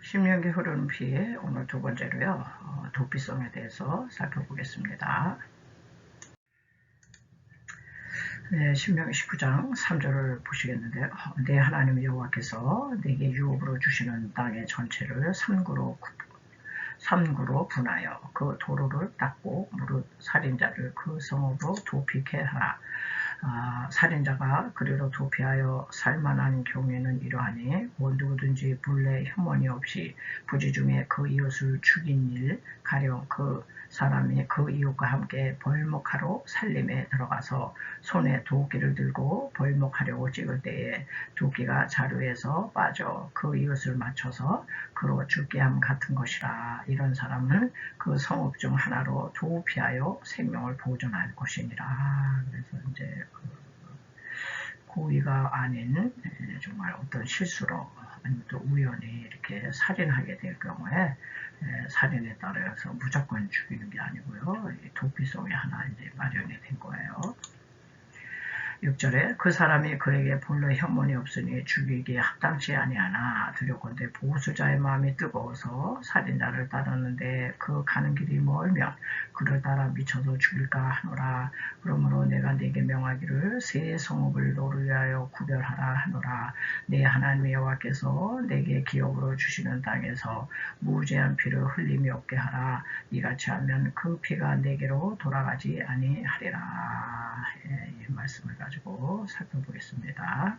신명기 흐르는 피 오늘 두 번째로요. 도피성에 대해서 살펴보겠습니다. 네, 신명기 19장 3절을 보시겠는데요. 내 하나님 여호와께서 내게 유업으로 주시는 땅의 전체를 삼구로 분하여 그 도로를 닦고 무릇 살인자를 그 성읍으로 도피케 하라. 살인자가 그리로 도피하여 살만한 경우에는 이러하니 누구든지 본래 혐언이 없이 부지 중에 그 이웃을 죽인 일 가령 그 사람이 그 이웃과 함께 벌목하러 살림에 들어가서 손에 도끼를 들고 벌목하려고 찍을 때에 도끼가 자루에서 빠져 그 이웃을 맞춰서 그로 죽게 함 같은 것이라. 이런 사람은 그 성읍 중 하나로 도피하여 생명을 보존할 것이니라. 그래서 이제 고의가 아닌 정말 어떤 실수로 아니면 또 우연히 이렇게 살인하게 될 경우에 살인에 따라서 무조건 죽이는 게 아니고요. 도피성이 하나 이제 마련이 된 거예요. 6절에 그 사람이 그에게 본래 혐언이 없으니 죽이기에 합당치 아니하나 두렵건대 보수자의 마음이 뜨거워서 살인자를 따르는데 그 가는 길이 멀면 그를 따라 미쳐서 죽일까 하노라. 그러므로 내가 네게 명하기를 새 성읍을 너를 위하여 구별하라 하노라. 내 하나님 여호와께서 내게 기업으로 주시는 땅에서 무죄한 피를 흘림이 없게 하라. 이같이 하면 그 피가 내게로 돌아가지 아니하리라. 이 말씀을 가지고 살펴보겠습니다.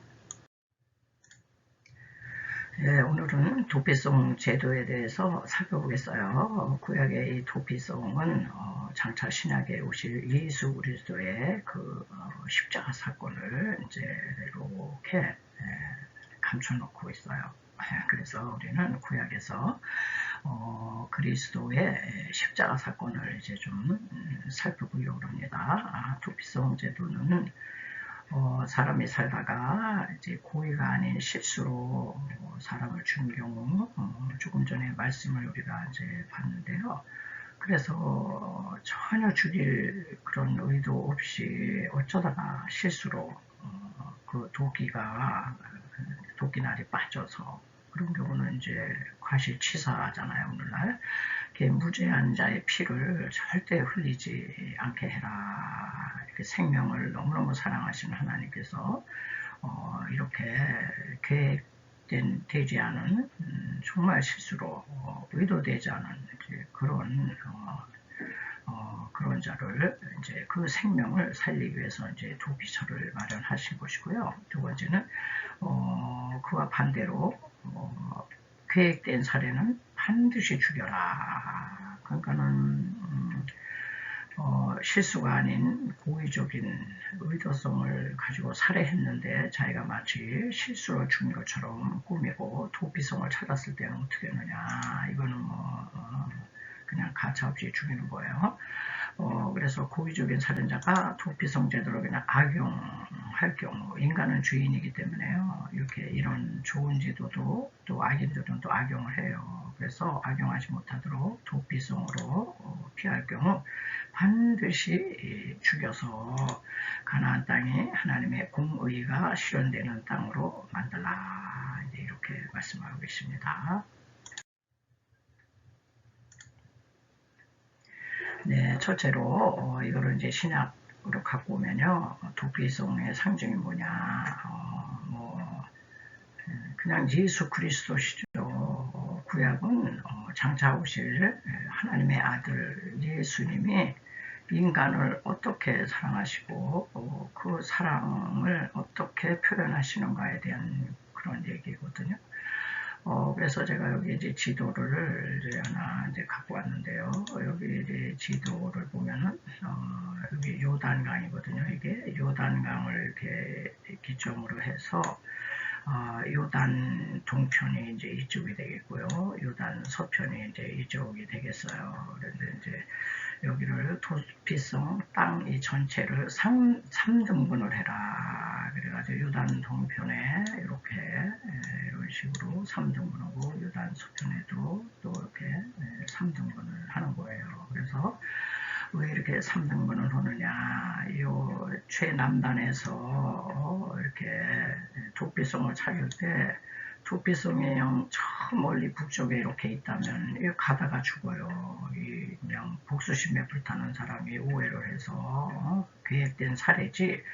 오늘은 도피성 제도에 대해서 살펴보겠어요. 구약의 이 도피성은 장차 신약에 오실 예수 그리스도의 그 십자가 사건을 이제 이렇게 감춰놓고 있어요. 그래서 우리는 구약에서 그리스도의 십자가 사건을 이제 좀 살펴보려고 합니다. 도피성 제도는 사람이 살다가 이제 고의가 아닌 실수로 사람을 죽인 경우 조금 전에 말씀을 우리가 이제 봤는데요. 그래서 전혀 죽일 그런 의도 없이 어쩌다가 실수로 그 도끼날이 빠져서 그런 경우는 이제 과실치사잖아요. 오늘날 무죄한 자의 피를 절대 흘리지 않게 해라. 이렇게 생명을 너무너무 사랑하시는 하나님께서 이렇게 계획되지 않은 정말 실수로 의도되지 않은 그런 자를 이제 그 생명을 살리기 위해서 이제 도피처를 마련하신 것이고요. 두 번째는 그와 반대로 계획된 살해는 반드시 죽여라. 그러니까는 실수가 아닌 고의적인 의도성을 가지고 살해했는데 자기가 마치 실수로 죽은 것처럼 꾸미고 도피성을 찾았을 때는 어떻게 하느냐. 이거는 그냥 가차없이 죽이는 거예요. 그래서 고의적인 살인자가 도피성 제도를 그냥 악용할 경우, 인간은 주인이기 때문에요. 이렇게 이런 좋은 제도도 또 악인들은 또 악용을 해요. 그래서 악용하지 못하도록 도피성으로 피할 경우 반드시 죽여서 가나안 땅이 하나님의 공의가 실현되는 땅으로 만들라. 이렇게 말씀하고 계십니다. 네, 첫째로 이거를 이제 신약으로 갖고 오면요, 도피성의 상징이 뭐냐, 그냥 예수 그리스도시죠. 구약은 장차 오실 하나님의 아들 예수님이 인간을 어떻게 사랑하시고 그 사랑을 어떻게 표현하시는가에 대한 그런 얘기거든요. 그래서 제가 여기 이제 지도를 이제 하나 이제 갖고 왔는데요. 여기 이제 지도를 보면은, 여기 요단강이거든요. 이게 요단강을 이렇게 기점으로 해서, 요단 동편이 이제 이쪽이 되겠고요. 요단 서편이 이제 이쪽이 되겠어요. 그런데 이제 여기를 도피성 땅 이 전체를 3등분을 해라. 그래가지고 요단 동편에 이렇게 이런 식으로 3등분하고 요단 서편에도 또 이렇게 3등분을 하는 거예요. 그래서 왜 이렇게 3등분을 하느냐, 요 최남단에서 이렇게 도피성을 찾을 때 도피성의 양 저 멀리 북쪽에 이렇게 있다면 이 가다가 죽어요. 이 그냥 복수심에 불타는 사람이 오해를 해서 계획된 살해지.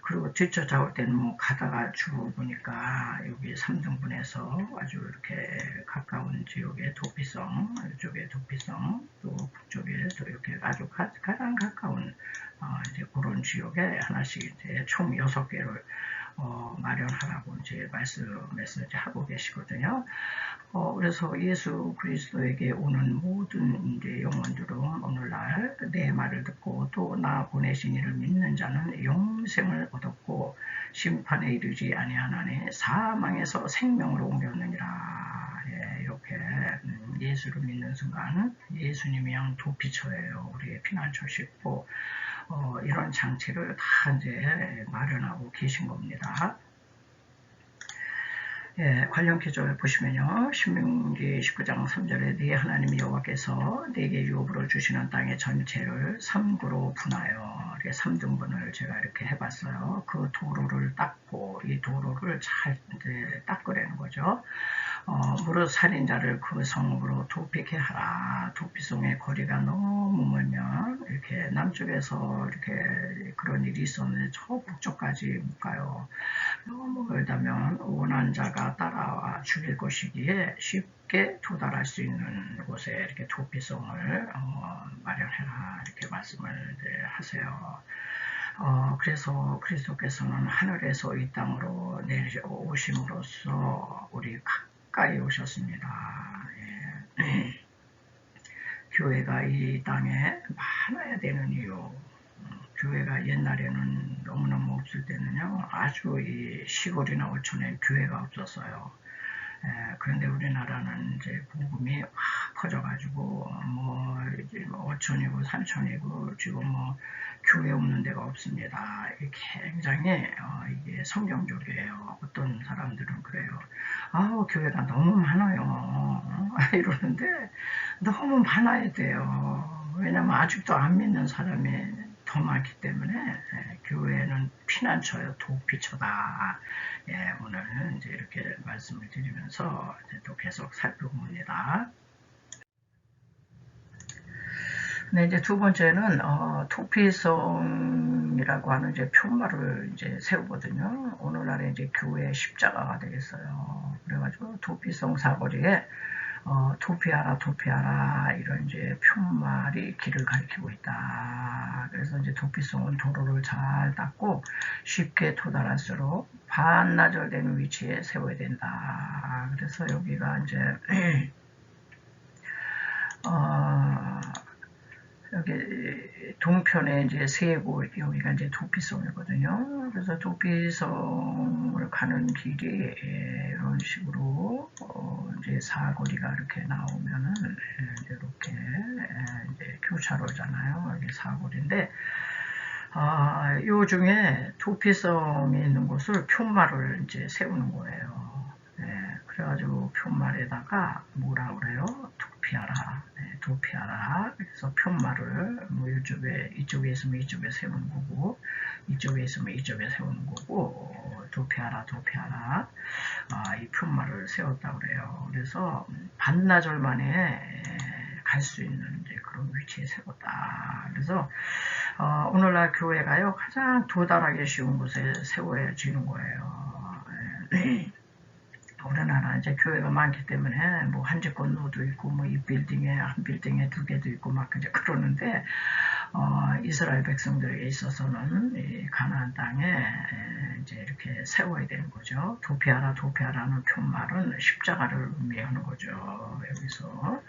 그리고 뒤쫓아올 때는 뭐 가다가 죽어보니까 여기 3등분해서 아주 이렇게 가까운 지역의 도피성, 이쪽에 도피성, 또 북쪽에 또 이렇게 아주 가장 가까운 이제 그런 지역에 하나씩 이제 총 6개를 마련하라고 이제 메시지 하고 계시거든요. 그래서 예수 그리스도에게 오는 모든 이제 영혼들은 오늘날 내 말을 듣고 또 나 보내신 이를 믿는 자는 영생을 얻었고 심판에 이르지 아니하나니 사망에서 생명으로 옮겼느니라. 예, 이렇게 예수를 믿는 순간 예수님이 양 도피처예요. 우리의 피난처시고 이런 장치를 다 이제 마련하고 계신 겁니다. 예, 관련 기조를 보시면요. 신명기 19장 3절에 네 하나님 여호와께서 네게 유업으로 주시는 땅의 전체를 3구로 분하여 3등분을 제가 이렇게 해봤어요. 그 도로를 닦고 이 도로를 잘 이제 닦으라는 거죠. 무릇 살인자를 그 성으로 도피케 하라. 도피성의 거리가 너무 멀면 이렇게 남쪽에서 이렇게 그런 일이 있었는데 저 북쪽까지 못 가요. 너무 멀다면 원한 자가 따라와 죽일 것이기에 쉽게 도달할 수 있는 곳에 이렇게 도피성을 마련해라 이렇게 말씀을 하세요. 그래서 그리스도께서는 하늘에서 이 땅으로 내려오심으로써 우리 가까이 오셨습니다. 예. 교회가 이 땅에 많아야 되는 이유. 교회가 옛날에는 너무너무 없을 때는요, 아주 이 시골이나 어촌에 교회가 없었어요. 그런데 우리나라는 이제 복음이 확 퍼져가지고, 이제 어촌이고 산촌이고, 지금 교회 없는 데가 없습니다. 이게 굉장히, 이게 성경적이에요. 어떤 사람들은 그래요. 교회가 너무 많아요. 이러는데, 너무 많아야 돼요. 왜냐면 아직도 안 믿는 사람이 더 많기 때문에 교회는 피난처요, 도피처다. 예, 오늘 이제 이렇게 말씀을 드리면서 이제 또 계속 살펴봅니다. 네, 이제 두 번째는 도피성이라고 하는 이제 표말을 이제 세우거든요. 오늘날에 이제 교회 십자가가 되겠어요. 그래가지고 도피성 사거리에 도피하라 이런 이제 표말이 길을 가리키고 있다. 그래서 이제 도피성은 도로를 잘 닦고 쉽게 도달할수록 반나절되는 위치에 세워야 된다. 그래서 여기가 이제 여기 동편에 이제 세곳 여기가 이제 도피성이거든요. 그래서 도피성을 가는 길이 이런 식으로 이제 사거리가 이렇게 나오면은 이렇게 이제 교차로잖아요. 여기 사거리인데 요 중에 도피성이 있는 곳을 표말을 이제 세우는 거예요. 그래가지고 표말에다가 뭐라 그래요? 도피하라. 도피하라. 그래서 표말을 이쪽에 있으면 이쪽에 세우는 거고, 이쪽에 있으면 이쪽에 세우는 거고, 도피하라. 이 표말을 세웠다 그래요. 그래서 반나절 만에 갈 수 있는 이제 그런 위치에 세웠다. 그래서 오늘날 교회가요 가장 도달하기 쉬운 곳에 세워지는 거예요. 우리나라 이제 교회가 많기 때문에 뭐 한 집 건너도 있고 뭐 이 빌딩에 한 빌딩에 2개도 있고 막 이제 그러는데 이스라엘 백성들에게 있어서는 이 가나안 땅에 이제 이렇게 세워야 되는 거죠. 도피하라는 표말은 십자가를 의미하는 거죠. 여기서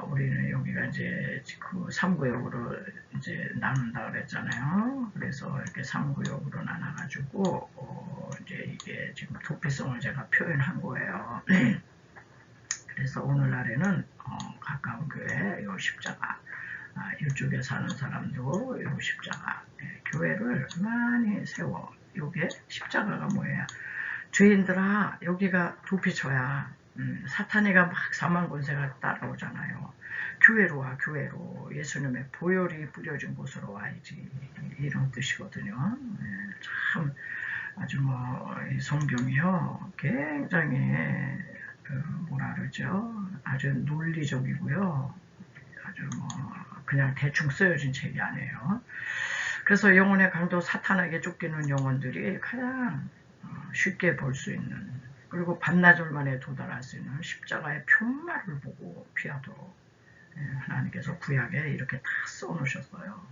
우리는 여기가 이제 그 3구역으로 이제 나눈다 그랬잖아요. 그래서 이렇게 3구역으로 나눠가지고 이제 이게 지금 도피성을 제가 표현한 거예요. 그래서 오늘날에는 가까운 교회 요 십자가, 이쪽에 사는 사람도 요 십자가, 교회를 많이 세워. 요게 십자가가 뭐예요? 죄인들아, 여기가 도피처야. 사탄이가 막 사망 권세가 따라오잖아요. 교회로 와, 교회로. 예수님의 보혈이 뿌려진 곳으로 와야지. 이런 뜻이거든요. 참 아주 이 성경이요 굉장히 뭐라 그러죠? 아주 논리적이고요. 아주 그냥 대충 쓰여진 책이 아니에요. 그래서 영혼의 강도 사탄에게 쫓기는 영혼들이 가장 쉽게 볼 수 있는, 그리고 반나절 만에 도달할 수 있는 십자가의 편말을 보고 피하도록 하나님께서 구약에 이렇게 다 써놓으셨어요.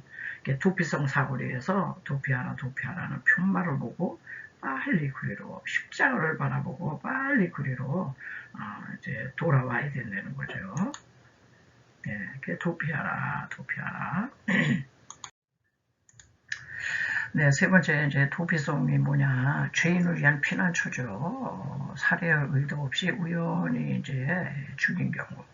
도피성 사거리에서 도피하라는 편말을 보고 빨리 그리로, 십자가를 바라보고 빨리 그리로 이제 돌아와야 된다는 거죠. 도피하라. 네, 세 번째 이제 도피성이 뭐냐, 죄인을 위한 피난처죠. 살해할 의도 없이 우연히 이제 죽인 경우.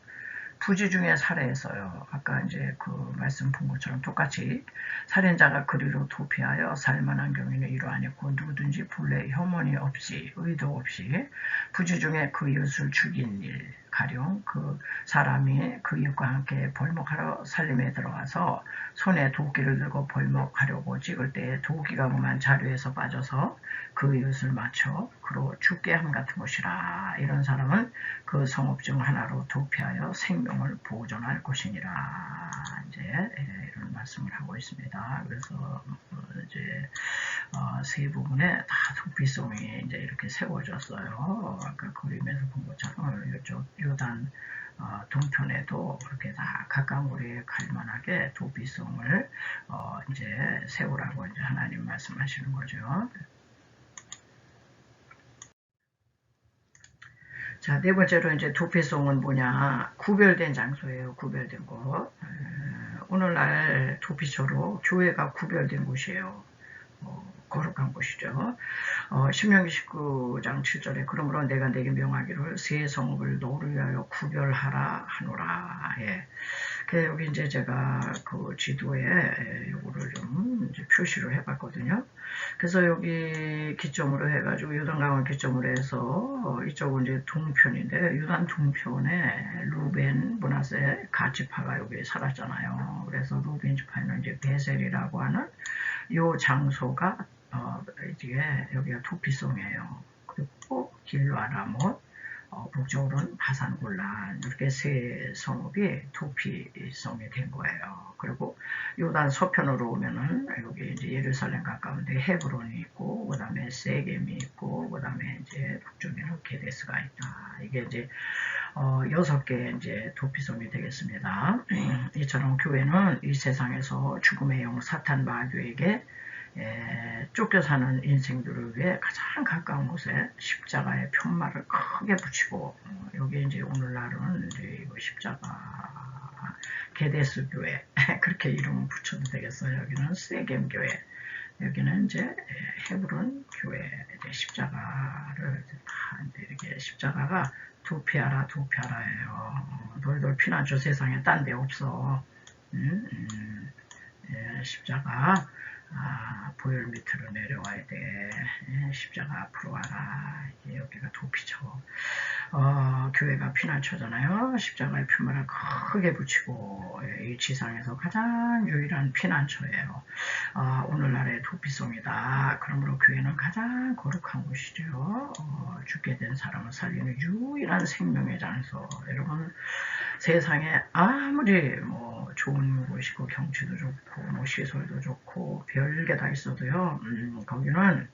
부지 중에 살해했어요. 아까 이제 그 말씀 본 것처럼 똑같이 살인자가 그리로 도피하여 살만한 경우에는 이러하니고 누구든지 본래 혐오이 없이 의도 없이 부지 중에 그 이웃을 죽인 일, 가령 그 사람이 그 이웃과 함께 벌목하러 살림에 들어가서 손에 도끼를 들고 벌목하려고 찍을 때 도끼가 그만 자루에서 빠져서 그 이웃을 맞춰 그로 죽게 함 같은 것이라. 이런 사람은 그 성읍 중 하나로 도피하여 생명을 보존할 것이니라. 이제 이런 말씀을 하고 있습니다. 그래서 이제 세 부분에 다 도피성이 이제 이렇게 세워졌어요. 아까 그림에서 본 것처럼 이쪽 요단 동편에도 그렇게 다 가까운 거리에 갈 만하게 도피성을 이제 세우라고 이제 하나님 말씀하시는 거죠. 자, 네 번째로 이제 도피성은 뭐냐, 구별된 장소예요. 구별된 곳. 오늘날 도피처로 교회가 구별된 곳이에요. 거룩한 곳이죠. 신명기 19장 7절에 그러므로 내가 내게 명하기를 세 성읍을 너를 위하여 구별하라 하노라. 예. 여기 이제 제가 그 지도에 요거를 좀 이제 표시를 해봤거든요. 그래서 여기 기점으로 해가지고 요단강을 기점으로 해서 이쪽은 이제 동편인데 요단 동편에 루벤, 므낫세, 갓지파가 여기 살았잖아요. 그래서 루벤 지파에는 이제 베셀이라고 하는 요 장소가 이게 여기가 도피성이에요. 그리고 길르아라못, 북쪽으로는 바산골란, 이렇게 세 성읍이 도피성이 된 거예요. 그리고 요단 서편으로 오면은 여기 이제 예루살렘 가까운데 헤브론이 있고, 그 다음에 세겜이 있고, 그 다음에 이제 북쪽에는 게데스가 있다. 이게 이제 6개 이제 도피성이 되겠습니다. 이처럼 교회는 이 세상에서 죽음의 영 사탄 마귀에게 쫓겨 사는 인생들을 위해 가장 가까운 곳에 십자가의 편말을 크게 붙이고, 여기 이제 오늘날은 이제 이거 십자가 게데스 교회 그렇게 이름 붙여도 되겠어요. 여기는 세겜 교회, 여기는 이제 헤브론 교회. 이제 십자가를 다 이제 이렇게 십자가가 도피하라예요. 너희들 피난처 세상에 딴 데 없어. 십자가 보혈 밑으로 내려와야 돼. 십자가 앞으로 와라. 여기가 도피처. 교회가 피난처잖아요. 십자가의 표면을 크게 붙이고 이 지상에서 가장 유일한 피난처예요. 오늘날의 도피성이다. 그러므로 교회는 가장 거룩한 곳이죠. 죽게 된 사람을 살리는 유일한 생명의 장소. 여러분, 세상에 아무리 좋은 곳이고 경치도 좋고 시설도 좋고 별게 다 있어도요, 거기는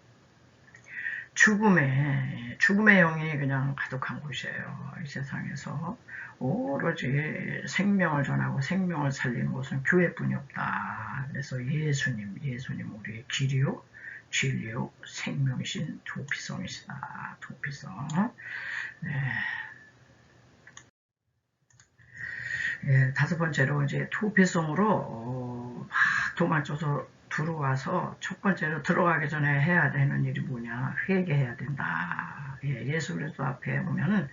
죽음의 영이 그냥 가득한 곳이에요. 이 세상에서 오로지 생명을 전하고 생명을 살리는 곳은 교회뿐이 없다. 그래서 예수님 우리의 길이요 진리요 생명이신 도피성이시다. 도피성. 네. 다섯 번째로 이제 도피성으로 도망쳐서 들어와서 첫 번째로 들어가기 전에 해야 되는 일이 뭐냐, 회개해야 된다. 예수 그리스도 앞에 보면은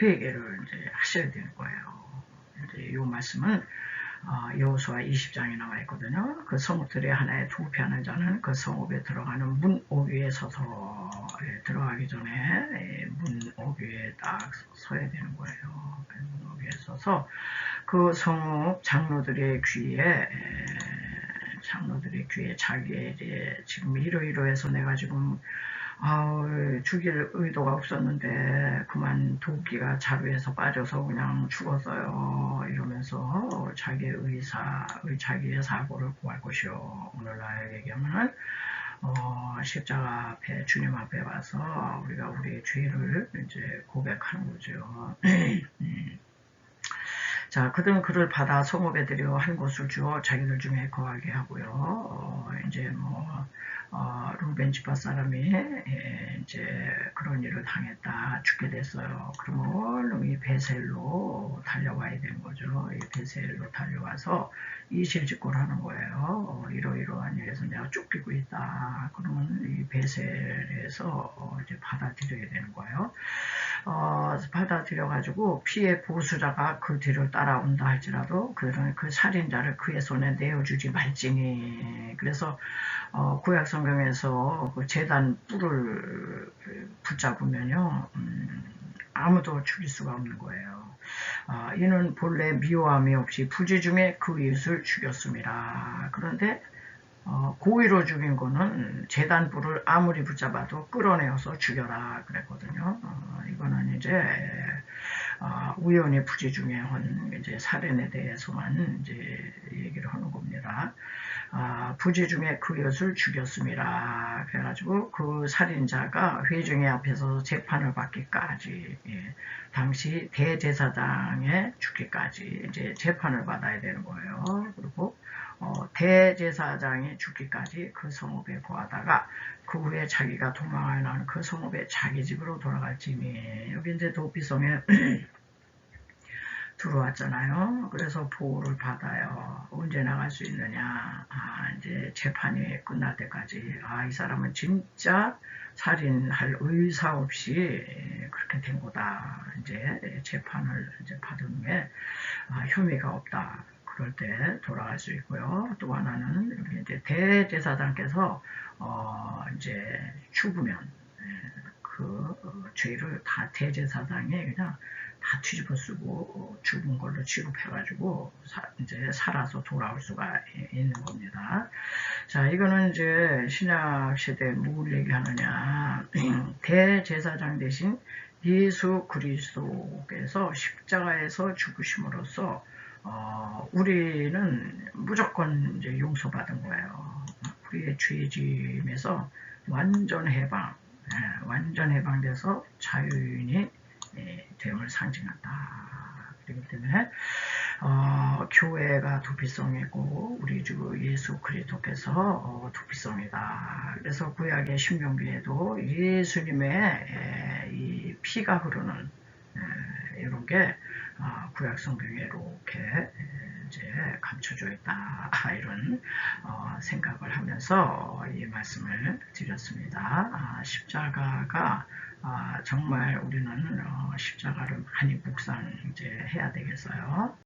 회개를 이제 하셔야 되는 거예요. 이제 이 말씀은 여호수아 20장에 나와 있거든요. 그 성읍들의 하나에 도피하는 자는 그 성읍에 들어가는 문옥 위에 서서 들어가기 전에 문옥 위에 딱 서야 되는 거예요. 문옥 위에 서서 그 성읍 장로들의 귀에 장로들이 귀에 자기의 이제 지금 이러이러해서 내가 지금 죽일 의도가 없었는데 그만 도끼가 자루에서 빠져서 그냥 죽었어요. 이러면서 자기의 사고를 구할 것이요. 오늘날 얘기하면은 십자가 앞에 주님 앞에 와서 우리가 우리의 죄를 이제 고백하는 거죠. 자, 그들은 그를 받아 성읍에 들여 한 곳을 주어 자기들 중에 거하게 하고요. 이제 루벤 지파 사람이 이제 그런 일을 당했다, 죽게 됐어요. 그러면 이 베셀로 달려와야 되는 거죠. 이 베셀로 달려와서 이실직고를 하는 거예요. 이러이러한 일에서 내가 쫓기고 있다. 그러면 이 베셀에서 이제 받아들여야 되는 거예요. 받아들여가지고 피해 보수자가 그 뒤를 따라온다 할지라도 그들은 그 살인자를 그의 손에 내어주지 말지니. 그래서 구약 성경에서 그 제단 뿔을 붙잡으면요, 아무도 죽일 수가 없는 거예요. 이는 본래 미워함이 없이 부지 중에 그 이웃을 죽였습니다. 그런데 고의로 죽인 거는 제단 뿔을 아무리 붙잡아도 끌어내어서 죽여라 그랬거든요. 이거는 이제 우연히 부지 중에 한 이제 살인에 대해서만 이제 얘기를 하는 겁니다. 부지 중에 그 이웃을 죽였습니다. 그래가지고 그 살인자가 회중의 앞에서 재판을 받기까지, 당시 대제사장의 죽기까지 이제 재판을 받아야 되는 거예요. 그리고 대제사장이 죽기까지 그 성읍에 거하다가 그 후에 자기가 도망하여 나는 그 성읍에 자기 집으로 돌아갈지니. 여기 이제 도피성에 들어왔잖아요. 그래서 보호를 받아요. 언제 나갈 수 있느냐. 이제 재판이 끝날 때까지. 이 사람은 진짜 살인할 의사 없이 그렇게 된 거다. 이제 재판을 이제 받은 후에 혐의가 없다. 그럴 때 돌아갈 수 있고요. 또 하나는 이제 대제사장께서 이제 죽으면 그 죄를 다 대제사장이 그냥 다 뒤집어 쓰고 죽은 걸로 취급해가지고 이제 살아서 돌아올 수가 있는 겁니다. 자, 이거는 이제 신약 시대에 뭘 얘기하느냐. 대제사장 대신 예수 그리스도께서 십자가에서 죽으심으로써 우리는 무조건 이제 용서받은 거예요. 우리의 죄짐에서 완전 해방돼서 자유인이 됨을 상징한다. 그렇기 때문에 교회가 도피성이고 우리 주 예수 그리스도께서 도피성이다. 그래서 구약의 신명기에도 예수님의 이 피가 흐르는 이런 게 구약 성경에 이렇게 이제 감춰져 있다. 이런 생각을 하면서 이 말씀을 드렸습니다. 십자가가 정말 우리는 십자가를 많이 묵상해야 되겠어요.